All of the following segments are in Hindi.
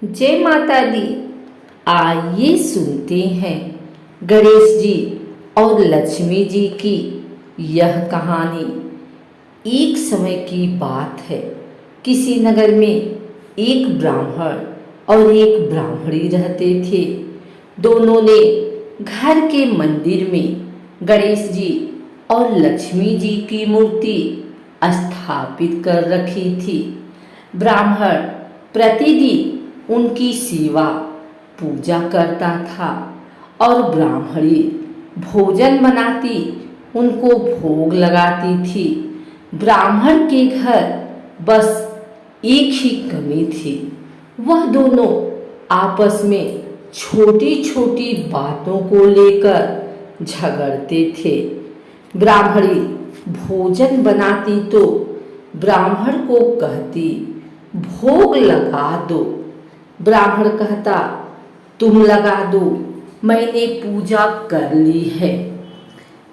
जय माता दी। आइए सुनते हैं गणेश जी और लक्ष्मी जी की यह कहानी। एक समय की बात है, किसी नगर में एक ब्राह्मण और एक ब्राह्मणी रहते थे। दोनों ने घर के मंदिर में गणेश जी और लक्ष्मी जी की मूर्ति स्थापित कर रखी थी। ब्राह्मण प्रतिदिन उनकी सेवा पूजा करता था और ब्राह्मणी भोजन बनाती उनको भोग लगाती थी। ब्राह्मण के घर बस एक ही कमी थी, वह दोनों आपस में छोटी छोटी बातों को लेकर झगड़ते थे। ब्राह्मणी भोजन बनाती तो ब्राह्मण को कहती भोग लगा दो। ब्राह्मण कहता तुम लगा दो, मैंने पूजा कर ली है।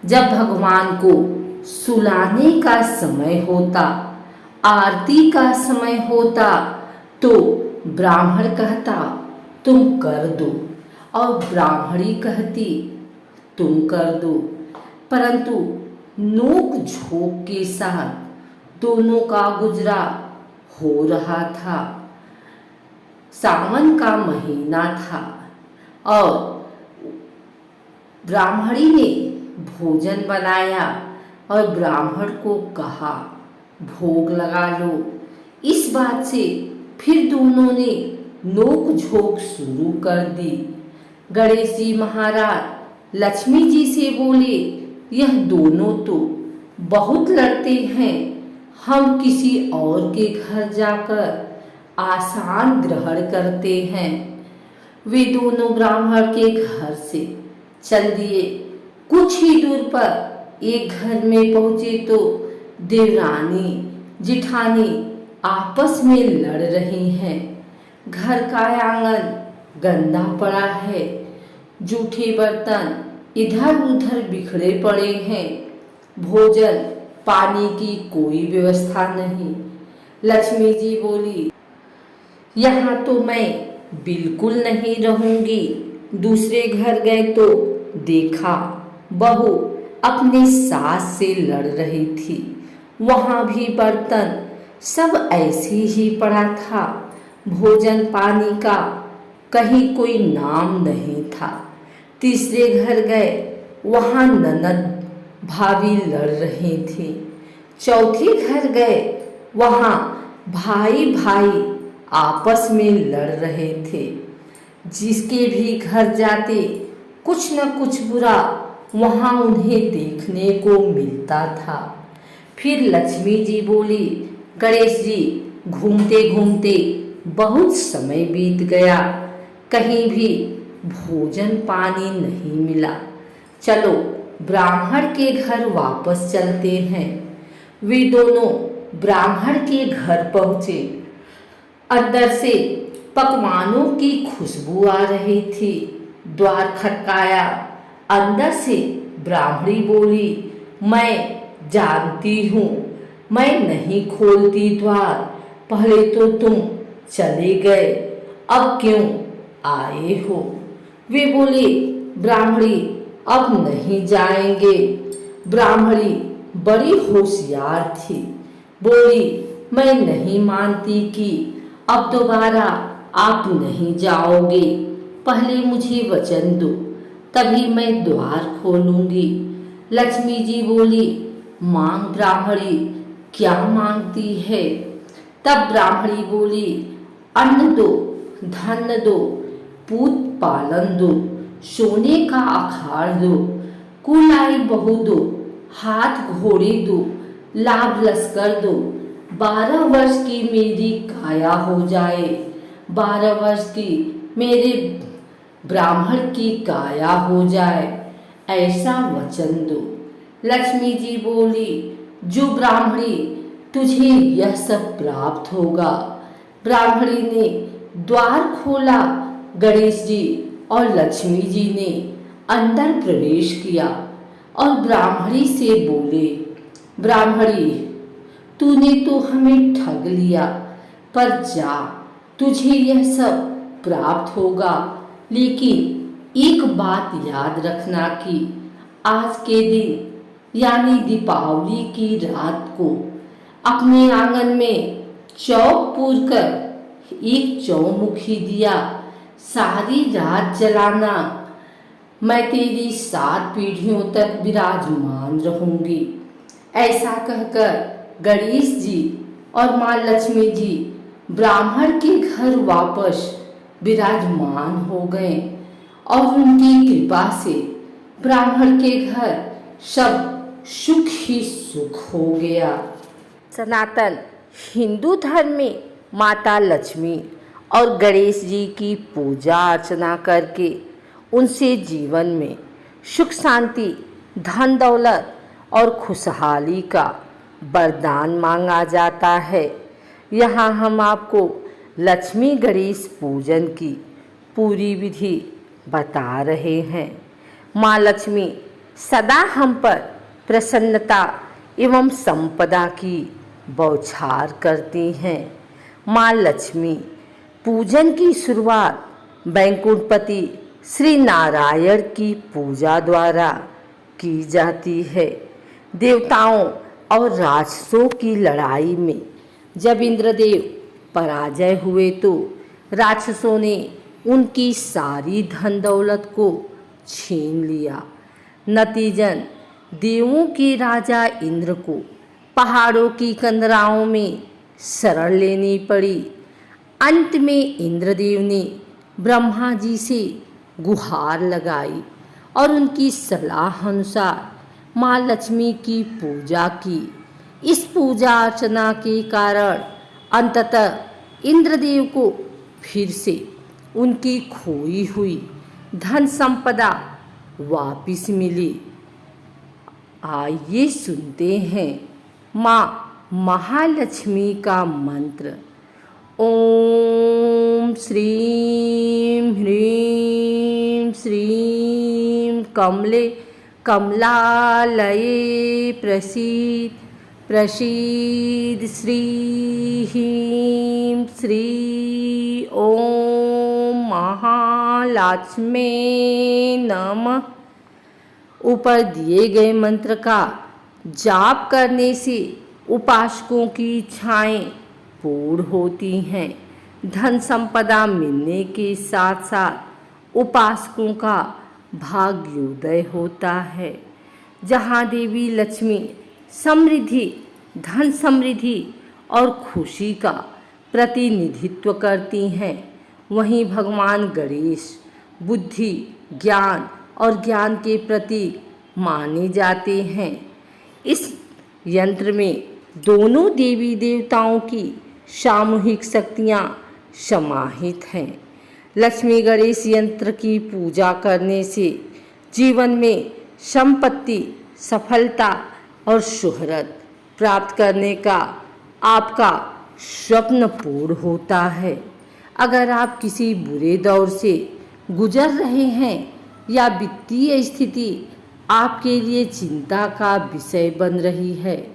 जब भगवान को सुलाने का समय होता, आरती का समय होता, तो ब्राह्मण कहता तुम कर दो और ब्राह्मणी कहती तुम कर दो। परंतु नोक झोंक के साथ दोनों का गुजरा हो रहा था। सावन का महीना था और ब्राह्मणी ने भोजन बनाया और ब्राह्मण को कहा भोग लगा लो। इस बात से फिर दोनों ने नोक झोंक शुरू कर दी। गणेश जी महाराज लक्ष्मी जी से बोले, यह दोनों तो बहुत लड़ते हैं, हम किसी और के घर जाकर आसान ग्रहण करते हैं। वे दोनों ब्राह्मण के घर से चल दिए। कुछ ही दूर पर एक घर में पहुंचे तो देवरानी जिठानी आपस में लड़ रही हैं। घर का आंगन गंदा पड़ा है, जूठे बर्तन इधर उधर बिखरे पड़े हैं, भोजन पानी की कोई व्यवस्था नहीं। लक्ष्मी जी बोली, यहाँ तो मैं बिल्कुल नहीं रहूंगी। दूसरे घर गए तो देखा बहू अपने सास से लड़ रही थी, वहाँ भी बर्तन सब ऐसे ही पड़ा था, भोजन पानी का कहीं कोई नाम नहीं था। तीसरे घर गए, वहाँ ननद भाभी लड़ रही थी। चौथे घर गए, वहाँ भाई भाई आपस में लड़ रहे थे। जिसके भी घर जाते कुछ न कुछ बुरा वहाँ उन्हें देखने को मिलता था। फिर लक्ष्मी जी बोली, गणेश जी घूमते घूमते बहुत समय बीत गया, कहीं भी भोजन पानी नहीं मिला, चलो ब्राह्मण के घर वापस चलते हैं। वे दोनों ब्राह्मण के घर पहुँचे। अंदर से पकवानों की खुशबू आ रही थी। द्वार खटकाया, अंदर से ब्राह्मणी बोली, मैं जानती हूँ, मैं नहीं खोलती द्वार, पहले तो तुम चले गए, अब क्यों आए हो? वे बोले, ब्राह्मणी अब नहीं जाएंगे। ब्राह्मणी बड़ी होशियार थी, बोली, मैं नहीं मानती कि अब दोबारा आप नहीं जाओगे, पहले मुझे वचन दो, तभी मैं द्वार खोलूंगी। लक्ष्मी जी बोली, मांग ब्राह्मणी, क्या मांगती है? तब ब्राह्मणी बोली, अन्न दो, धन दो, पूत पालन दो, सोने का अखाड़ दो, कुलाई बहू दो, हाथ घोड़े दो, लाभ लश्कर दो, 12 वर्ष की मेरी काया हो जाए, 12 वर्ष की मेरे ब्राह्मण की काया हो जाए, ऐसा वचन दो। लक्ष्मी जी बोली, जो ब्राह्मणी तुझे यह सब प्राप्त होगा। ब्राह्मणी ने द्वार खोला। गणेश जी और लक्ष्मी जी ने अंदर प्रवेश किया और ब्राह्मणी से बोले, ब्राह्मणी तूने तो हमें ठग लिया, पर जा, तुझे यह सब प्राप्त होगा। लेकिन एक बात याद रखना कि आज के दिन यानी दीपावली की रात को अपने आंगन में चौक पूर कर एक चौमुखी दिया सारी रात जलाना। मैं तेरी 7 पीढ़ियों तक विराजमान रहूंगी। ऐसा कहकर गणेश जी और माँ लक्ष्मी जी ब्राह्मण के घर वापस विराजमान हो गए और उनकी कृपा से ब्राह्मण के घर सब सुख ही सुख हो गया। सनातन हिंदू धर्म में माता लक्ष्मी और गणेश जी की पूजा अर्चना करके उनसे जीवन में सुख शांति, धन दौलत और खुशहाली का वरदान मांगा जाता है। यहाँ हम आपको लक्ष्मी गणेश पूजन की पूरी विधि बता रहे हैं। माँ लक्ष्मी सदा हम पर प्रसन्नता एवं संपदा की बौछार करती हैं। माँ लक्ष्मी पूजन की शुरुआत वैकुंठपति श्री नारायण की पूजा द्वारा की जाती है। देवताओं और राक्षसों की लड़ाई में जब इंद्रदेव पराजय हुए तो राक्षसों ने उनकी सारी धन दौलत को छीन लिया। नतीजन देवों के राजा इंद्र को पहाड़ों की कंदराओं में शरण लेनी पड़ी। अंत में इंद्रदेव ने ब्रह्मा जी से गुहार लगाई और उनकी सलाह अनुसार माँ लक्ष्मी की पूजा की। इस पूजा अर्चना के कारण अंततः इंद्रदेव को फिर से उनकी खोई हुई धन संपदा वापिस मिली। आइए सुनते हैं माँ महालक्ष्मी का मंत्र। ओम श्रीं ह्रीं श्रीं कमले कमलालये प्रसीद प्रसीद श्रीं श्री ओम महालक्ष्मी नमः। ऊपर दिए गए मंत्र का जाप करने से उपासकों की इच्छाएं पूर्ण होती हैं। धन संपदा मिलने के साथ साथ उपासकों का भाग्योदय होता है। जहाँ देवी लक्ष्मी समृद्धि, धन समृद्धि और खुशी का प्रतिनिधित्व करती हैं, वहीं भगवान गणेश बुद्धि, ज्ञान और ज्ञान के प्रतीक माने जाते हैं। इस यंत्र में दोनों देवी देवताओं की सामूहिक शक्तियाँ समाहित हैं। लक्ष्मी गणेश यंत्र की पूजा करने से जीवन में संपत्ति, सफलता और शोहरत प्राप्त करने का आपका स्वप्न पूर्ण होता है। अगर आप किसी बुरे दौर से गुजर रहे हैं या वित्तीय स्थिति आपके लिए चिंता का विषय बन रही है,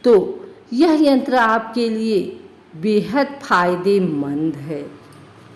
तो यह यंत्र आपके लिए बेहद फायदेमंद है।